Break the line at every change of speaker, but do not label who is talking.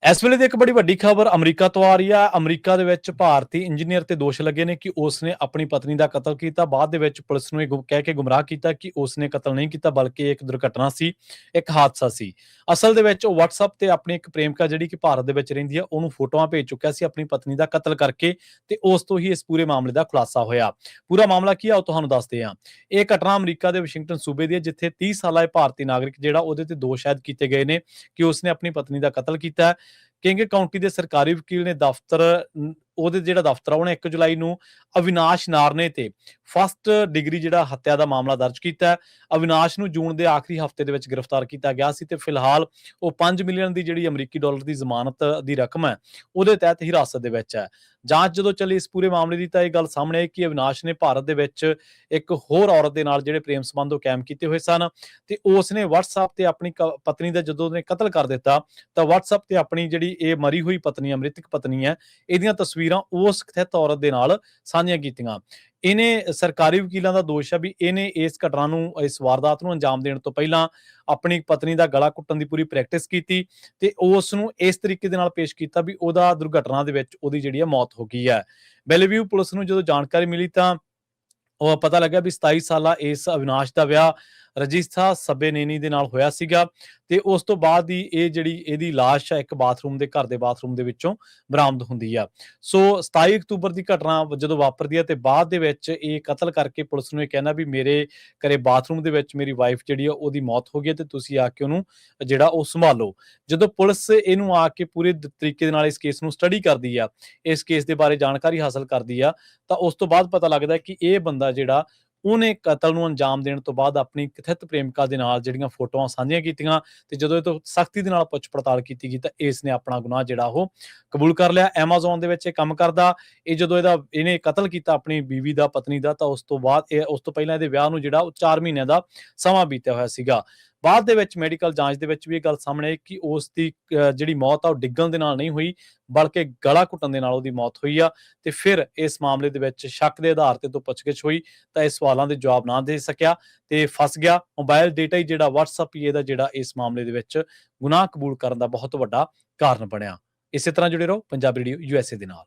ਇਸ ਵੇਲੇ ਦੀ ਇੱਕ ਬੜੀ ਵੱਡੀ ਖਬਰ ਅਮਰੀਕਾ ਤੋਂ ਆ ਰਹੀ ਆ। ਅਮਰੀਕਾ ਦੇ ਵਿੱਚ ਭਾਰਤੀ ਇੰਜੀਨੀਅਰ ਤੇ ਦੋਸ਼ ਲੱਗੇ ਨੇ ਕਿ ਉਸਨੇ ਆਪਣੀ ਪਤਨੀ ਦਾ ਕਤਲ ਕੀਤਾ। ਬਾਅਦ ਦੇ ਵਿੱਚ ਪੁਲਿਸ ਨੂੰ ਇਹ ਕਹਿ ਕੇ ਗੁੰਮਰਾਹ ਕੀਤਾ ਕਿ ਉਸਨੇ ਕਤਲ ਨਹੀਂ ਕੀਤਾ, ਬਲਕਿ ਇਹ ਇੱਕ ਦੁਰਘਟਨਾ ਸੀ, ਇੱਕ ਹਾਦਸਾ ਸੀ। ਅਸਲ ਦੇ ਵਿੱਚ ਉਹ WhatsApp ਤੇ ਆਪਣੀ ਇੱਕ ਪ੍ਰੇਮਿਕਾ ਜਿਹੜੀ ਕਿ ਭਾਰਤ ਦੇ ਵਿੱਚ ਰਹਿੰਦੀ ਆ, ਉਹਨੂੰ ਫੋਟੋਆਂ ਭੇਜ ਚੁੱਕਿਆ ਸੀ ਆਪਣੀ ਪਤਨੀ ਦਾ ਕਤਲ ਕਰਕੇ, ਤੇ ਉਸ ਤੋਂ ਹੀ ਇਸ ਪੂਰੇ ਮਾਮਲੇ ਦਾ ਖੁਲਾਸਾ ਹੋਇਆ। ਪੂਰਾ ਮਾਮਲਾ ਕੀ ਆ ਉਹ ਤੁਹਾਨੂੰ ਦੱਸਦੇ ਹਾਂ। ਇਹ ਘਟਨਾ ਅਮਰੀਕਾ ਦੇ ਵਾਸ਼ਿੰਗਟਨ ਸੂਬੇ ਦੀ ਹੈ, ਜਿੱਥੇ 30 ਸਾਲਾ ਇਹ ਭਾਰਤੀ ਨਾਗਰਿਕ ਜਿਹੜਾ ਉਹਦੇ ਤੇ ਦੋਸ਼ ਆਇਦ ਕੀਤੇ ਗਏ ਨੇ ਕਿ ਉਸਨੇ ਆਪਣੀ ਪਤਨੀ ਦਾ ਕਤਲ ਕੀਤਾ ਹੈ। ਕਿੰਗ ਕਾਉਂਟੀ ਦੇ ਸਰਕਾਰੀ ਵਕੀਲ ਨੇ ਉਹਦੇ ਜਿਹੜਾ ਦਫ਼ਤਰ ਆ ਉਹਨੇ 1 ਜੁਲਾਈ ਨੂੰ ਅਵਿਨਾਸ਼ ਨਾਰਨੇ ਤੇ ਫਸਟ ਡਿਗਰੀ ਜਿਹੜਾ ਹੱਤਿਆ ਦਾ ਮਾਮਲਾ ਦਰਜ ਕੀਤਾ ਹੈ। ਅਵਿਨਾਸ਼ ਨੂੰ ਜੂਨ ਦੇ ਆਖਰੀ ਹਫ਼ਤੇ ਦੇ ਵਿੱਚ ਗ੍ਰਿਫਤਾਰ ਕੀਤਾ ਗਿਆ ਸੀ ਤੇ ਫਿਲਹਾਲ ਉਹ 5 ਮਿਲੀਅਨ ਦੀ ਜਿਹੜੀ ਅਮਰੀਕੀ ਡਾਲਰ ਦੀ ਜ਼ਮਾਨਤ ਦੀ ਰਕਮ ਹੈ ਉਹਦੇ ਤਹਿਤ ਹਿਰਾਸਤ ਦੇ ਵਿੱਚ ਹੈ। ਜਾਂਚ ਜਦੋਂ ਚੱਲੀ ਇਸ ਪੂਰੇ ਮਾਮਲੇ ਦੀ ਤਾਂ ਇਹ ਗੱਲ ਸਾਹਮਣੇ ਆਈ ਕਿ ਅਵਿਨਾਸ਼ ਨੇ ਭਾਰਤ ਦੇ ਵਿੱਚ ਇੱਕ ਹੋਰ ਔਰਤ ਦੇ ਨਾਲ ਜਿਹੜੇ ਪ੍ਰੇਮ ਸੰਬੰਧ ਉਹ ਕਾਇਮ ਕੀਤੇ ਹੋਏ ਸਨ, ਤੇ ਉਸ ਨੇ WhatsApp ਤੇ ਆਪਣੀ ਪਤਨੀ ਦਾ ਜਦੋਂ ਉਹਨੇ ਕਤਲ ਕਰ ਦਿੱਤਾ ਤਾਂ WhatsApp ਤੇ ਆਪਣੀ ਜਿਹੜੀ ਇਹ ਮਰੀ ਹੋਈ ਪਤਨੀ, ਮ੍ਰਿਤਕ ਪਤਨੀ ਹੈ, ਇਹਦੀਆਂ ਤਸਵੀਰਾਂ ਉਸ ਕਥਿਤ ਔਰਤ ਦੇ ਨਾਲ ਸਾਂਝੀਆਂ ਕੀਤੀਆਂ। ਇਹਨੇ ਸਰਕਾਰੀ ਵਕੀਲਾਂ ਦਾ ਦੋਸ਼ ਹੈ ਵੀ ਇਹਨੇ ਇਸ ਘਟਨਾ ਨੂੰ, ਇਸ ਵਾਰਦਾਤ ਨੂੰ ਅੰਜਾਮ ਦੇਣ ਤੋਂ ਪਹਿਲਾਂ ਆਪਣੀ ਪਤਨੀ ਦਾ ਗਲਾ ਘੁੱਟਣ ਦੀ ਪੂਰੀ ਪ੍ਰੈਕਟਿਸ ਕੀਤੀ ਤੇ ਉਸ ਨੂੰ ਇਸ ਤਰੀਕੇ ਦੇ ਨਾਲ ਪੇਸ਼ ਕੀਤਾ ਵੀ ਉਹਦਾ ਦੁਰਘਟਨਾ ਦੇ ਵਿੱਚ ਉਹਦੀ ਜਿਹੜੀ ਹੈ ਮੌਤ ਹੋ ਗਈ ਹੈ। ਬੈਲਵਿਊ ਪੁਲਿਸ ਨੂੰ ਜਦੋਂ ਜਾਣਕਾਰੀ ਮਿਲੀ ਤਾਂ ਉਹ ਪਤਾ ਲੱਗਿਆ ਵੀ 27 ਸਾਲਾ ਇਸ ਅਵਿਨਾਸ਼ ਦਾ ਵਿਆਹ ਰਜਿਸਥਾ ਸਬੇਨੇਨੀ ਦੇ ਨਾਲ ਹੋਇਆ ਸੀਗਾ, ਤੇ ਉਸ ਤੋਂ ਬਾਅਦ ਹੀ ਇਹ ਜਿਹੜੀ ਇਹਦੀ ਲਾਸ਼ ਹੈ ਇੱਕ ਘਰ ਦੇ ਬਾਥਰੂਮ ਦੇ ਵਿੱਚੋਂ ਬਰਾਮਦ ਹੁੰਦੀ ਆ। ਸੋ 27 ਅਕਤੂਬਰ ਦੀ ਘਟਨਾ ਜਦੋਂ ਵਾਪਰਦੀ ਹੈ ਤੇ ਬਾਅਦ ਦੇ ਵਿੱਚ ਇਹ ਕਤਲ ਕਰਕੇ ਪੁਲਿਸ ਨੂੰ ਇਹ ਕਹਿਣਾ ਵੀ ਮੇਰੇ ਘਰੇ ਬਾਥਰੂਮ ਦੇ ਵਿੱਚ ਮੇਰੀ ਵਾਈਫ ਜਿਹੜੀ ਆ ਉਹਦੀ ਮੌਤ ਹੋ ਗਈ ਤੇ ਤੁਸੀਂ ਆ ਕੇ ਉਹਨੂੰ ਜਿਹੜਾ ਉਹ ਸੰਭਾਲੋ। ਜਦੋਂ ਪੁਲਿਸ ਇਹਨੂੰ ਆ ਕੇ ਪੂਰੇ ਤਰੀਕੇ ਦੇ ਨਾਲ ਇਸ ਕੇਸ ਨੂੰ ਸਟੱਡੀ ਕਰਦੀ ਆ, ਇਸ ਕੇਸ ਦੇ ਬਾਰੇ ਜਾਣਕਾਰੀ ਹਾਸਲ ਕਰਦੀ ਆ, ਤਾਂ ਉਸ ਤੋਂ ਬਾਅਦ ਪਤਾ ਲੱਗਦਾ ਕਿ ਇਹ ਬੰਦਾ ਜਿਹੜਾ ਉਹਨੇ ਕਤਲ ਨੂੰ ਅੰਜਾਮ ਦੇਣ ਤੋਂ ਬਾਅਦ ਆਪਣੀ ਕਥਿਤ ਪ੍ਰੇਮਿਕਾ ਦੇ ਨਾਲ ਜਿਹੜੀਆਂ ਫੋਟੋਆਂ ਸਾਂਝੀਆਂ ਕੀਤੀਆਂ, ਤੇ ਜਦੋਂ ਇਹ ਤੋਂ ਸਖਤੀ ਦੇ ਨਾਲ ਪੁੱਛ ਪੜਤਾਲ ਕੀਤੀ ਗਈ ਤਾਂ ਇਸ ਨੇ ਆਪਣਾ ਗੁਨਾਹ ਜਿਹੜਾ ਉਹ ਕਬੂਲ ਕਰ ਲਿਆ। ਐਮਾਜ਼ੋਨ ਦੇ ਵਿੱਚ ਇਹ ਕੰਮ ਕਰਦਾ। ਇਹ ਜਦੋਂ ਇਹਨੇ ਕਤਲ ਕੀਤਾ ਆਪਣੀ ਬੀਵੀ ਦਾ, ਪਤਨੀ ਦਾ, ਤਾਂ ਉਸ ਤੋਂ ਪਹਿਲਾਂ ਇਹਦੇ ਵਿਆਹ ਨੂੰ ਜਿਹੜਾ ਉਹ 4 ਮਹੀਨਿਆਂ ਦਾ ਸਮਾਂ ਬੀਤਿਆ ਹੋਇਆ ਸੀਗਾ। ਬਾਅਦ ਦੇ ਵਿੱਚ ਮੈਡੀਕਲ ਜਾਂਚ ਦੇ ਵਿੱਚ ਵੀ ਇਹ ਗੱਲ ਸਾਹਮਣੇ ਆਈ ਕਿ ਉਸ ਦੀ ਜਿਹੜੀ ਮੌਤ ਆ ਉਹ ਡਿੱਗਣ ਦੇ ਨਾਲ ਨਹੀਂ ਹੋਈ, ਬਲਕਿ ਗਲਾ ਘੁੱਟਣ ਦੇ ਨਾਲ ਉਹਦੀ ਮੌਤ ਹੋਈ ਆ। ਤੇ ਫਿਰ ਇਸ ਮਾਮਲੇ ਦੇ ਵਿੱਚ ਸ਼ੱਕ ਦੇ ਆਧਾਰ ਤੇ ਤੋਂ ਪੁੱਛਗਿੱਛ ਹੋਈ ਤਾਂ ਇਹ ਸਵਾਲਾਂ ਦੇ ਜਵਾਬ ਨਾ ਦੇ ਸਕਿਆ ਤੇ ਫਸ ਗਿਆ। ਮੋਬਾਈਲ ਡੇਟਾ ਹੀ ਜਿਹੜਾ WhatsApp ਹੀ ਇਹਦਾ ਜਿਹੜਾ ਇਸ ਮਾਮਲੇ ਦੇ ਵਿੱਚ ਗੁਨਾਹ ਕਬੂਲ ਕਰਨ ਦਾ ਬਹੁਤ ਵੱਡਾ ਕਾਰਨ ਬਣਿਆ। ਇਸੇ ਤਰ੍ਹਾਂ ਜੁੜੇ ਰਹੋ ਪੰਜਾਬੀ ਰੇਡੀਓ USA ਦੇ ਨਾਲ।